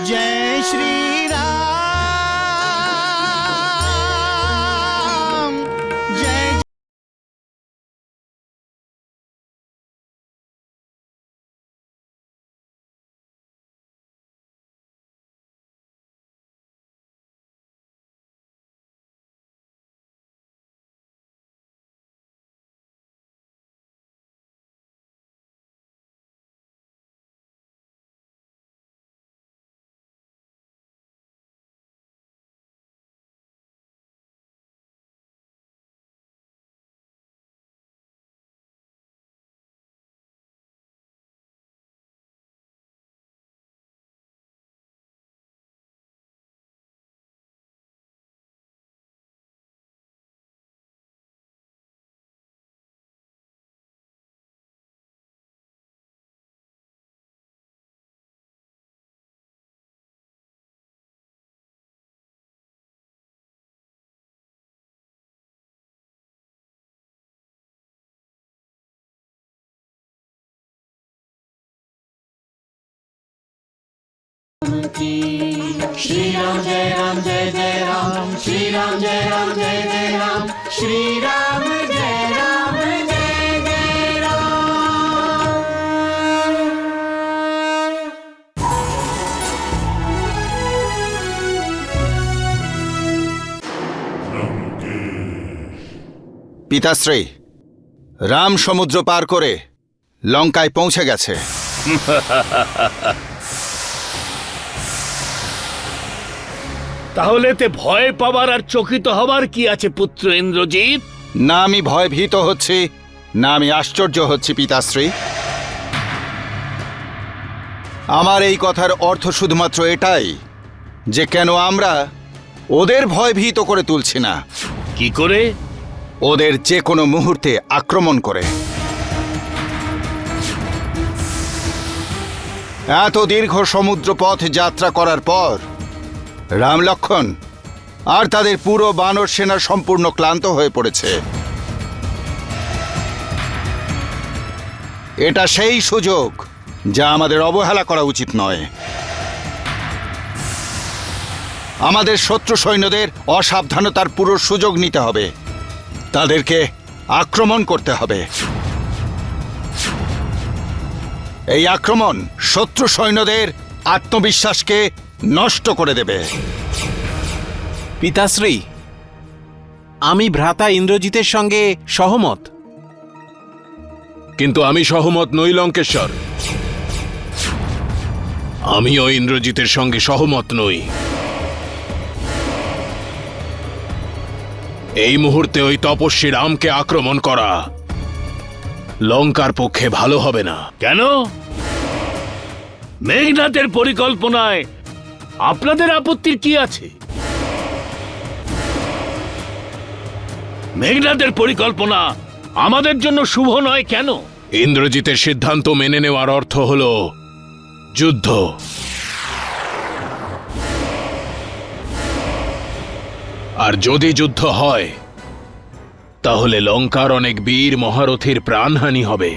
जय श्री राम जय श्री राम जय राम जय जय राम श्री राम जय राम जय जय राम श्री राम जय राम जय जय राम। পিতাশ্রী, রাম সমুদ্র পার করে লঙ্কায় পৌঁছে গেছে। তাহলে তে ভয় পাবার আর চকিত হবার কি আছে পুত্র ইন্দ্রজিৎ? না আমি ভয়ভীত হচ্ছি, না আমি আশ্চর্য হচ্ছি পিতাশ্রী। আমার এই কথার অর্থ শুধুমাত্র এটাই যে কেন আমরা ওদের ভয়ভীত করে তুলছি না। কি করে? ওদের যে কোনো মুহূর্তে আক্রমণ করে। এত দীর্ঘ সমুদ্র পথ যাত্রা করার পর রাম লক্ষ্মণ আর তাদের পুরো বানর সেনা সম্পূর্ণ ক্লান্ত হয়ে পড়েছে। এটা সেই সুযোগ যা আমাদের অবহেলা করা উচিত নয়। আমাদের শত্রু সৈন্যদের অসাবধানতার পুরো সুযোগ নিতে হবে, তাদেরকে আক্রমণ করতে হবে। এই আক্রমণ শত্রু সৈন্যদের আত্মবিশ্বাসকে নষ্ট করে দেবে। পিতাশ্রী, আমি ভ্রাতা ইন্দ্রজিতের সঙ্গে সহমত। কিন্তু আমি সহমত নই লঙ্কেশ্বর। আমিও ইন্দ্রজিতের সঙ্গে সহমত নই। এই মুহূর্তে ওই তপস্বী রামকে আক্রমণ করা লঙ্কার পক্ষে ভালো হবে না। কেন? মেঘনাথের পরিকল্পনায় আপনাদের আপত্তির কি আছে? মেঘনাথের পরিকল্পনা আমাদের জন্য শুভ নয় কেন? ইন্দ্রজিতের সিদ্ধান্ত মেনে নেওয়ার অর্থ হল যুদ্ধ। আর যদি যুদ্ধ হয় তাহলে লঙ্কার অনেক বীর মহারথীর প্রাণহানি হবে।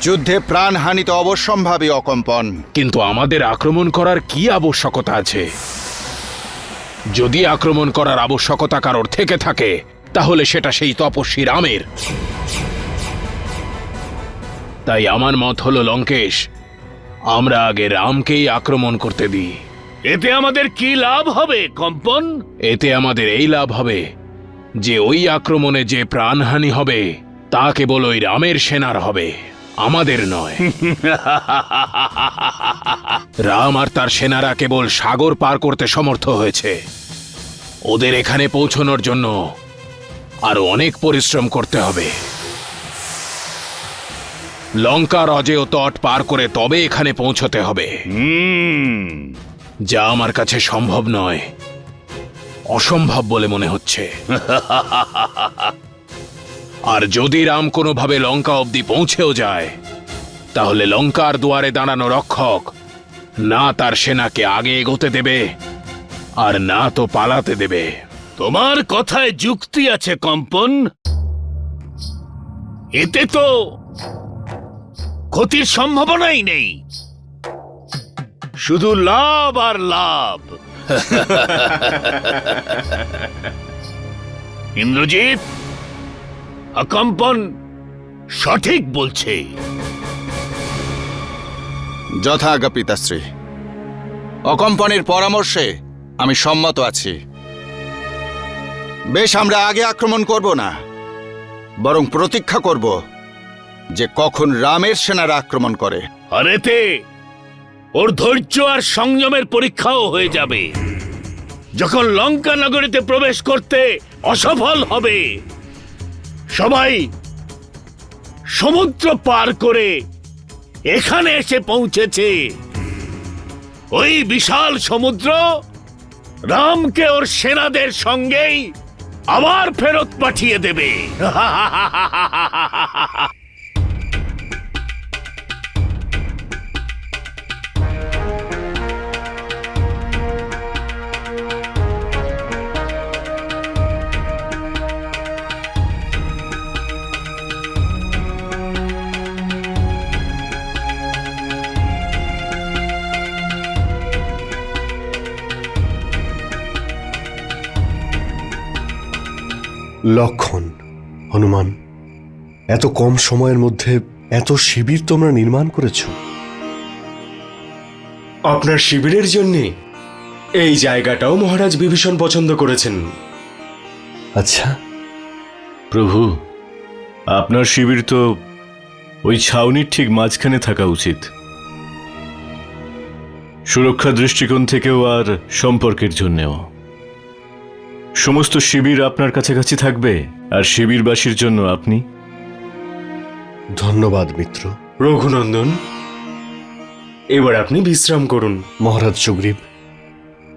যুদ্ধে প্রাণহানি তো অবশ্যম্ভাবী অকম্পন। কিন্তু আমাদের আক্রমণ করার কি আবশ্যকতা আছে? যদি আক্রমণ করার আবশ্যকতা কারোর থেকে থাকে তাহলে সেটা সেই তপস্বী রামের। তাই আমার মত হলো লঙ্কেশ, আমরা আগে রামকেই আক্রমণ করতে দিই। এতে আমাদের কি লাভ হবে কম্পন? এতে আমাদের এই লাভ হবে যে ওই আক্রমণে যে প্রাণহানি হবে তা কেবল ওই রামের সেনার হবে, আমাদের নয়। রাম আর তার সেনারা কেবল সাগর পার করতে সমর্থ হয়েছে। ওদের এখানে পৌঁছানোর জন্য আরো অনেক পরিশ্রম করতে হবে। লঙ্কার অজেয় তট পার করে তবে এখানে পৌঁছতে হবে, যা আমার কাছে সম্ভব নয়, অসম্ভব বলে মনে হচ্ছে। আর যদি রাম কোনোভাবে লঙ্কা অবধি পৌঁছেও যায় তাহলে লঙ্কার দুয়ারে দাঁড়ানো রক্ষক না তার সেনাকে আগে এগোতে দেবে আর না তো পালাতে দেবে। তোমার কথায় যুক্তি আছে কম্পন, এতে তো ক্ষতির সম্ভাবনাই নেই, শুধু লাভ আর লাভ। ইন্দ্রজিৎ, কম্পন সঠিক বলছে। যথাজ্ঞা পিতাশ্রী, অকম্পনের পরামর্শে আমি সম্মত আছি। বেশ, আমরা আগে আক্রমণ করব না, বরং প্রতীক্ষা করব যে কখন রামের সেনারা আক্রমণ করে। আর এতে ওর ধৈর্য আর সংযমের পরীক্ষাও হয়ে যাবে। যখন লঙ্কা নগরীতে প্রবেশ করতে অসফল হবে, সবাই সমুদ্র পার করে এখানে এসে পৌঁছেছে, ওই বিশাল সমুদ্র রামকে ওর সেনাদের সঙ্গেই আবার ফেরত পাঠিয়ে দেবে। লক্ষণ, হনুমান, এত কম সময়ের মধ্যে এত শিবির তোমরা নির্মাণ করেছ? আপনার শিবিরের জন্যে এই জায়গাটাও মহারাজ বিভীষণ পছন্দ করেছেন। আচ্ছা, প্রভু, আপনার শিবির তো ওই ছাউনির ঠিক মাঝখানে থাকা উচিত, সুরক্ষা দৃষ্টিকোণ থেকেও আর সম্পর্কের জন্যেও। সমস্ত শিবির আপনার কাছাকাছি থাকবে, আর শিবিরবাসীর জন্য আপনি। ধন্যবাদ মিত্র। রঘুনন্দন, এবার আপনি বিশ্রাম করুন। মহারাজ সুগ্রীব,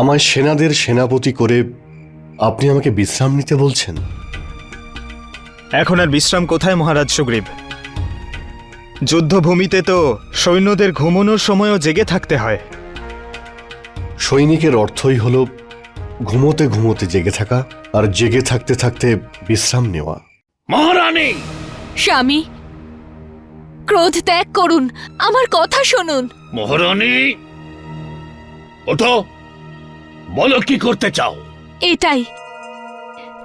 আমায় সেনাদের সেনাপতি করে আপনি আমাকে বিশ্রাম নিতে বলছেন? এখন আর বিশ্রাম কোথায় মহারাজ সুগ্রীব? যুদ্ধভূমিতে তো সৈন্যদের ঘুমানোর সময়ও জেগে থাকতে হয়। সৈনিকের অর্থই হল ঘুমোতে ঘুমোতে জেগে থাকা, আর জেগে থাকতে থাকতে বিশ্রাম নেওয়া। মহারানী, স্বামী, ক্রোধ ত্যাগ করুন, আমার কথা শুনুন। মহারানী, ওঠো, বলো কি করতে চাও? এটাই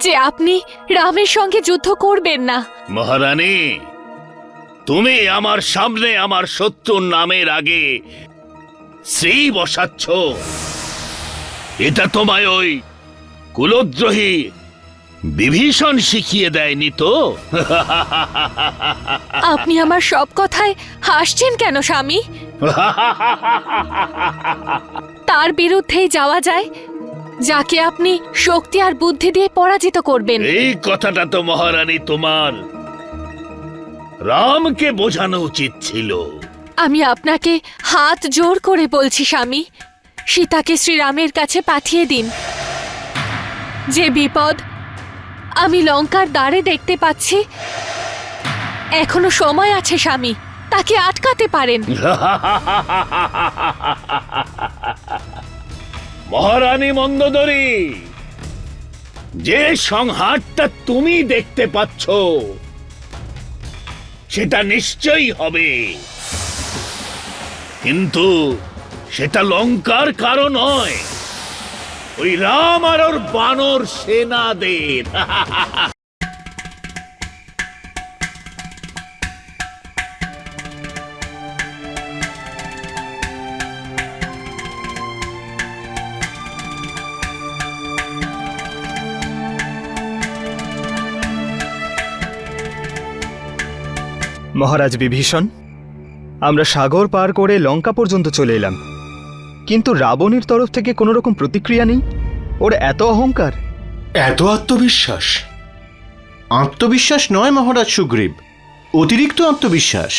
যে আপনি রামের সঙ্গে যুদ্ধ করবেন না। মহারানী, তুমি আমার সামনে আমার শত্রুর নামের আগে শ্রী বসাচ্ছ, এটা তোমায় ওই কুলদ্রোহী বিভীষণ শিখিয়ে দেয়নি তো? আপনি আমার সব কথায় হাসছেন কেন স্বামী? তার বিরুদ্ধেই যাওয়া যায় যাকে আপনি শক্তি আর বুদ্ধি দিয়ে পরাজিত করবেন। এই কথাটা তো মহারানী তোমার রামকে বোঝানো উচিত ছিল। আমি আপনাকে হাত জোর করে বলছি স্বামী, সীতাকে শ্রীরামের কাছে পাঠিয়ে দিন। যে বিপদ আমি লঙ্কার দ্বারে দেখতে পাচ্ছি, এখনো সময় আছে স্বামী, তাকে আটকাতে পারেন। মহারানী মন্দোদরী, যে সংহারটা তুমি দেখতে পাচ্ছ সেটা নিশ্চয়ই হবে, কিন্তু সেটা লঙ্কার কারণ নয়, ওই রাম আর ওর বানর সেনাদের। মহারাজ বিভীষণ, আমরা সাগর পার করে লঙ্কা পর্যন্ত চলে এলাম, কিন্তু রাবণের তরফ থেকে কোনো রকম প্রতিক্রিয়া নেই। ওর এত অহংকার, এত আত্মবিশ্বাস। আত্মবিশ্বাস নয় মহারাজ সুগ্রীব, অতিরিক্ত আত্মবিশ্বাস।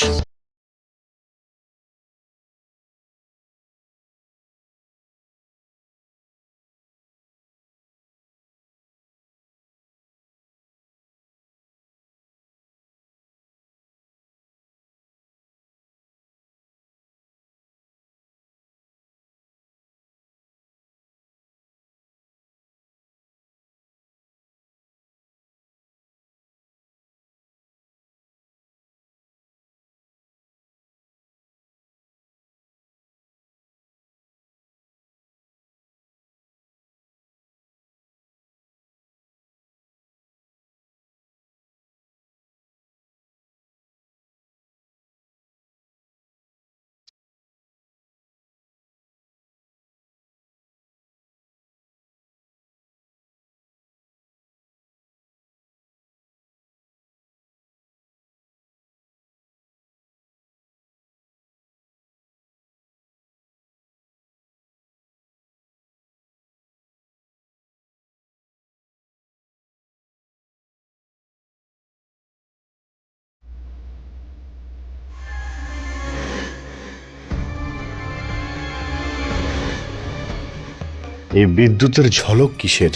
এই বিদ্যুতের ঝলক কিসের?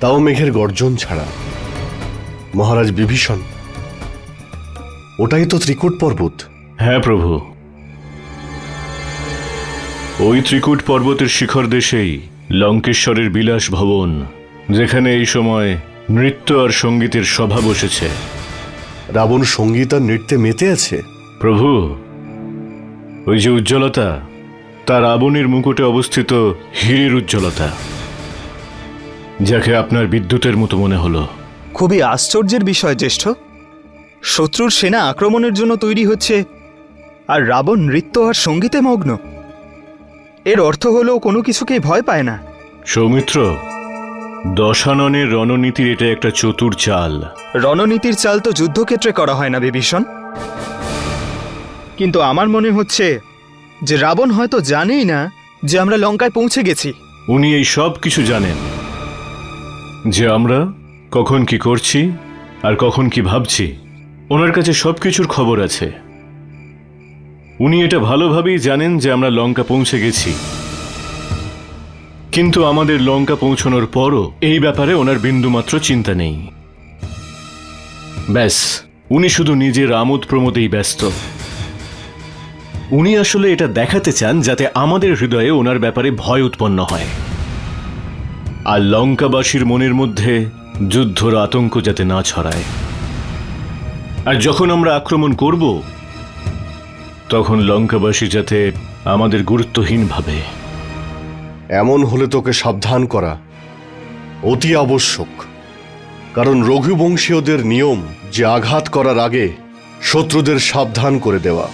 তাও মেঘের গর্জন ছাড়া। মহারাজ বিভীষণ, ওটাই তো ত্রিকূট পর্বত। হ্যাঁ প্রভু, ওই ত্রিকূট পর্বতের শিখর দেশেই লঙ্কেশ্বরের বিলাস ভবন, যেখানে এই সময় নৃত্য আর সঙ্গীতের সভা বসেছে। রাবণ সঙ্গীত আর নৃত্যে মেতে আছে। প্রভু, ওই যে উজ্জ্বলতা, তা রাবণের মুকুটে অবস্থিত হীরের উজ্জ্বলতা, যাকে আপনার বিদ্যুতের মতো মনে হলো। খুবই আশ্চর্যের বিষয় জ্যেষ্ঠ। শত্রুর সেনা আক্রমণের জন্য তৈরি হচ্ছে, আর রাবণ নৃত্য আর সঙ্গীতে মগ্ন। এর অর্থ হলো কোনো কিছুকেই ভয় পায় না। সৌমিত্র, দশাননের রণনীতির এটা একটা চতুর চাল। রণনীতির চাল তো যুদ্ধক্ষেত্রে করা হয় না বিভীষণ। কিন্তু আমার মনে হচ্ছে যে রাবণ হয়তো জানেই না যে আমরা লঙ্কায় পৌঁছে গেছি। উনি এই সব কিছু জানেন, যে আমরা কখন কি করছি আর কখন কি ভাবছি। ওনার কাছে সবকিছুর খবর আছে। উনি এটা ভালোভাবেই জানেন যে আমরা লঙ্কা পৌঁছে গেছি, কিন্তু আমাদের লঙ্কা পৌঁছানোর পরও এই ব্যাপারে ওনার বিন্দুমাত্র চিন্তা নেই। ব্যাস, উনি শুধু নিজের আমোদ প্রমোদেই ব্যস্ত। উনি আসলে এটা দেখাতে চান যাতে আমাদের হৃদয়ে ওনার ব্যাপারে ভয় উৎপন্ন হয়, আর লঙ্কাবাসীর মনের মধ্যে যুদ্ধর আতঙ্ক যাতে না ছড়ায়। আর যখন আমরা আক্রমণ করব, তখন লঙ্কাবাসী যাতে আমাদের গুরুত্বহীন ভাবে। এমন হলে তোকে সাবধান করা অতি আবশ্যক, কারণ রঘুবংশীয়দের নিয়ম যে আঘাত করার আগে শত্রুদের সাবধান করে দেওয়া।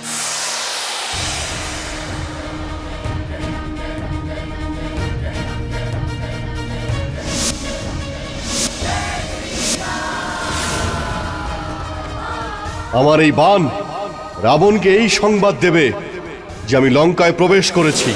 আমার এই বাণ রাবণকে এই সংবাদ দেবে যে আমি লঙ্কায় প্রবেশ করেছি।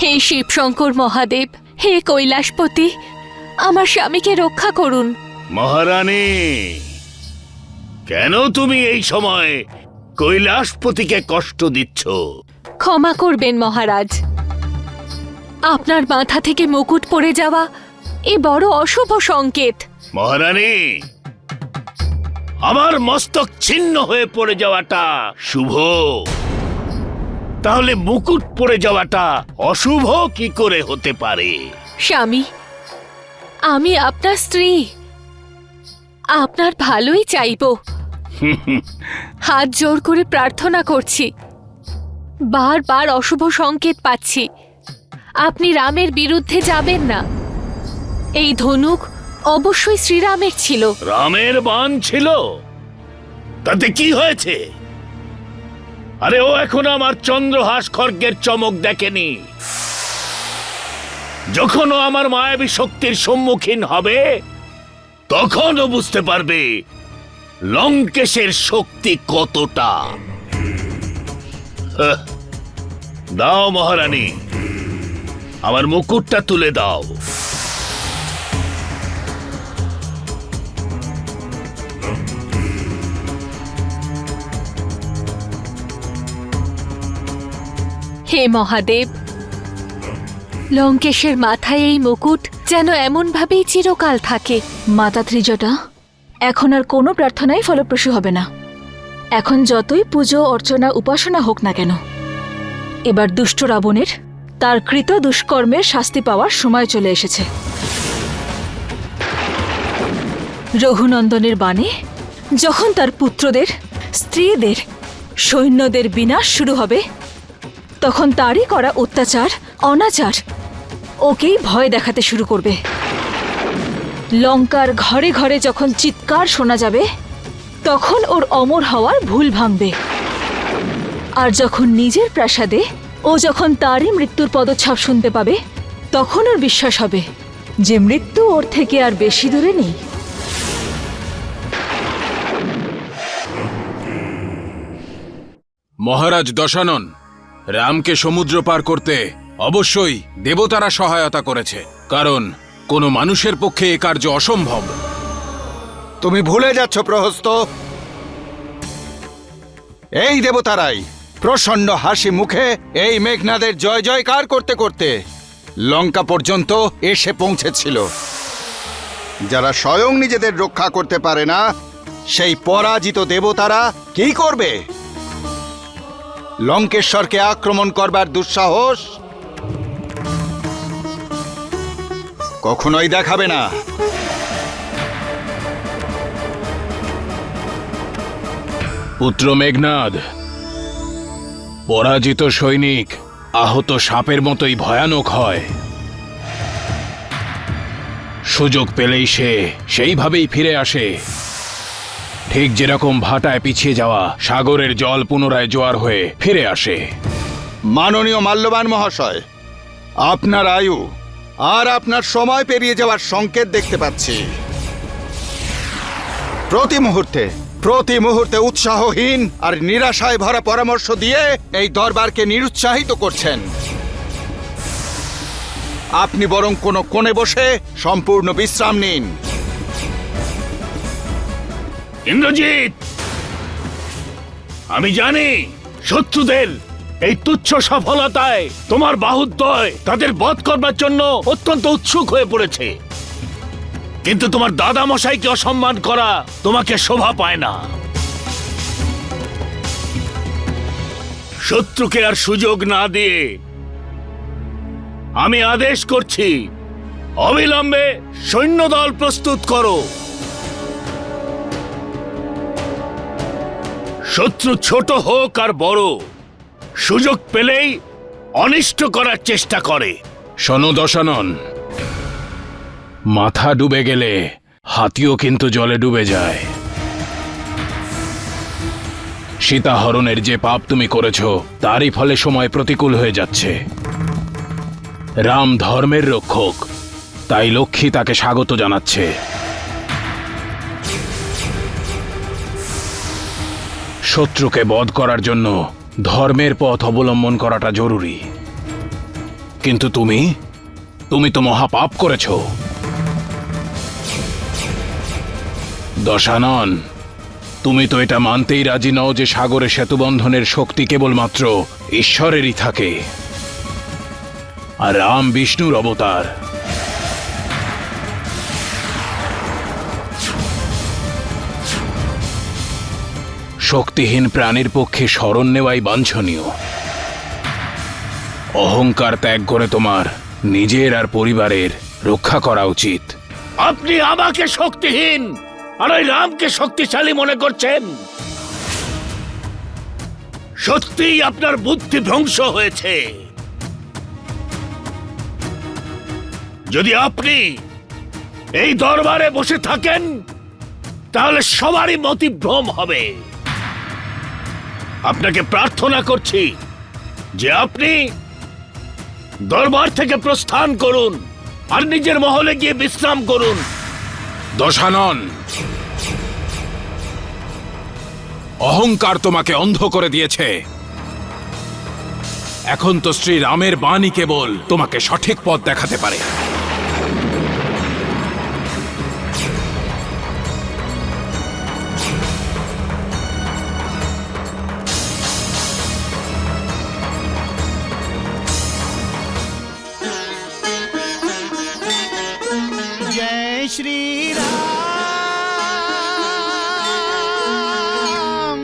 হে শিবশঙ্কর মহাদেব, হে কৈলাসপতি, আমার স্বামীকে রক্ষা করুন। মহারানী, কেন তুমি এই সময় কৈলাসপতিকে কষ্ট দিচ্ছ? ক্ষমা করবেন মহারাজ, আপনার মাথা থেকে মুকুট পড়ে যাওয়া এ বড় অশুভ সংকেত। মহারানী, আমার মস্তক ছিন্ন হয়ে পড়ে যাওয়াটা শুভ, তাহলে মুকুট পড়ে যাওয়াটা অশুভ কি করে হতে পারে? স্বামী, আমি আপনার স্ত্রী, আপনার ভালোই চাইব। হাত জোর করে প্রার্থনা করছি, বারবার অশুভ সংকেত পাচ্ছি। আপনি রামের বিরুদ্ধে যাবেন না। এই ধনুক অবশ্যই শ্রীরামের ছিল। রামের বাণ ছিল, তাতে কি হয়েছে? আরে ও এখনো আমার চন্দ্রহাস খড়গের চমক দেখেনি। যখন ও আমার মায়াবী শক্তির সম্মুখীন হবে, তখন ও বুঝতে পারবে লঙ্কেশের শক্তি কতটা। দাও মহারানী, আমার মুকুটটা তুলে দাও। হে মহাদেব, লঙ্কেশের মাথায় এই মুকুট যেন এমন ভাবেই চিরকাল থাকে। মাতা ত্রিজটা, এখন আর কোনো প্রার্থনাই ফলপ্রসূ হবে না। এখন যতই পুজো অর্চনা উপাসনা হোক না কেন, এবার দুষ্ট রাবণের তার কৃত দুষ্কর্মের শাস্তি পাওয়ার সময় চলে এসেছে। রঘুনন্দনের বাণে যখন তার পুত্রদের, স্ত্রীদের, সৈন্যদের বিনাশ শুরু হবে, তখন তারই করা অত্যাচার, অনাচার ওকেই ভয় দেখাতে শুরু করবে। লঙ্কার ঘরে ঘরে যখন চিৎকার শোনা যাবে, তখন ওর অমর হওয়ার ভুল ভাঙবে। আর যখন নিজের প্রাসাদে ও যখন তারই মৃত্যুর পদচ্ছাপ শুনতে পাবে, তখন ওর বিশ্বাস হবে যে মৃত্যু ওর থেকে আর বেশি দূরে নেই। মহারাজ দশানন, রামকে সমুদ্র পার করতে অবশ্যই দেবতারা সহায়তা করেছে, কারণ কোনো মানুষের পক্ষে এ কার্য অসম্ভব। তুমি ভুলে যাচ্ছ প্রহস্ত। এই দেবতারাই প্রসন্ন হাসি মুখে এই মেঘনাদের জয় জয়কার করতে করতে লঙ্কা পর্যন্ত এসে পৌঁছেছিল। যারা স্বয়ং নিজেদের রক্ষা করতে পারে না, সেই পরাজিত দেবতারা কি করবে? লঙ্কেশ্বরকে আক্রমণ করবার দুঃসাহস কখনোই দেখাবে না। পুত্র মেঘনাদ, পরাজিত সৈনিক আহত সাপের মতোই ভয়ানক হয়। সুযোগ পেলেই সে সেইভাবেই ফিরে আসে, ঠিক যেরকম ভাটায় পিছিয়ে যাওয়া সাগরের জল পুনরায় জোয়ার হয়ে ফিরে আসে। মাননীয় মাল্যবান মহাশয়, আপনার আয়ু আর আপনার সময় পেরিয়ে যাওয়ার সংকেত দেখতে পাচ্ছি। প্রতি মুহূর্তে উৎসাহহীন আর নিরাশায় ভরা পরামর্শ দিয়ে এই দরবারকে নিরুৎসাহিত করছেন। আপনি বরং কোনো কোণে বসে সম্পূর্ণ বিশ্রাম নিন। ইন্দ্রজিৎ, আমি জানি শত্রুদের এই তুচ্ছ সফলতায় তোমার বাহুদ্বয় তাদের বধ করবার জন্য অত্যন্ত উৎসুক হয়ে পড়েছে, কিন্তু তোমার দাদা মশাইকে অসম্মান করা তোমাকে শোভা পায় না। শত্রুকে আর সুযোগ না দিয়ে আমি আদেশ করছি, অবিলম্বে সৈন্যদল প্রস্তুত করো। শত্রু ছোট হোক আর বড়, সুযোগ পেলেই অনিষ্ট করার চেষ্টা করে। শোনো দশানন, মাথা ডুবে গেলে হাতিও কিন্তু জলে ডুবে যায়। সীতাহরণের যে পাপ তুমি করেছ, তারই ফলে সময় প্রতিকূল হয়ে যাচ্ছে। রাম ধর্মের রক্ষক, তাই লক্ষ্মী তাকে স্বাগত জানাচ্ছে। শত্রুকে বধ করার জন্য ধর্মের পথ অবলম্বন করাটা জরুরি, কিন্তু তুমি তো মহাপাপ করেছ। দশানন, তুমি তো এটা মানতেই রাজি নও যে সাগরে সেতুবন্ধনের শক্তি কেবলমাত্র ঈশ্বরেরই থাকে, আর রাম বিষ্ণুর অবতার। শক্তিহীন প্রাণীর পক্ষে শরণ নেওয়াই বাঞ্ছনীয়। অহংকার ত্যাগ করে তোমার নিজের আর পরিবারের রক্ষা করা উচিত। আপনি আমাকে শক্তিহীন আর ওই রামকে শক্তিশালী মনে করছেন? সত্যিই আপনার বুদ্ধি ভ্রংশ হয়েছে। যদি আপনি এই দরবারে বসে থাকেন, তাহলে সবারই মতিভ্রম হবে। আপনাকে প্রার্থনা করছি যে আপনি দরবার থেকে প্রস্থান করুন আর নিজের মহলে গিয়ে বিশ্রাম করুন। দশানন, অহংকার তোমাকে অন্ধ করে দিয়েছে। এখন তো শ্রী রামের বাণী কেবল তোমাকে সঠিক পথ দেখাতে পারে। जय श्री राम।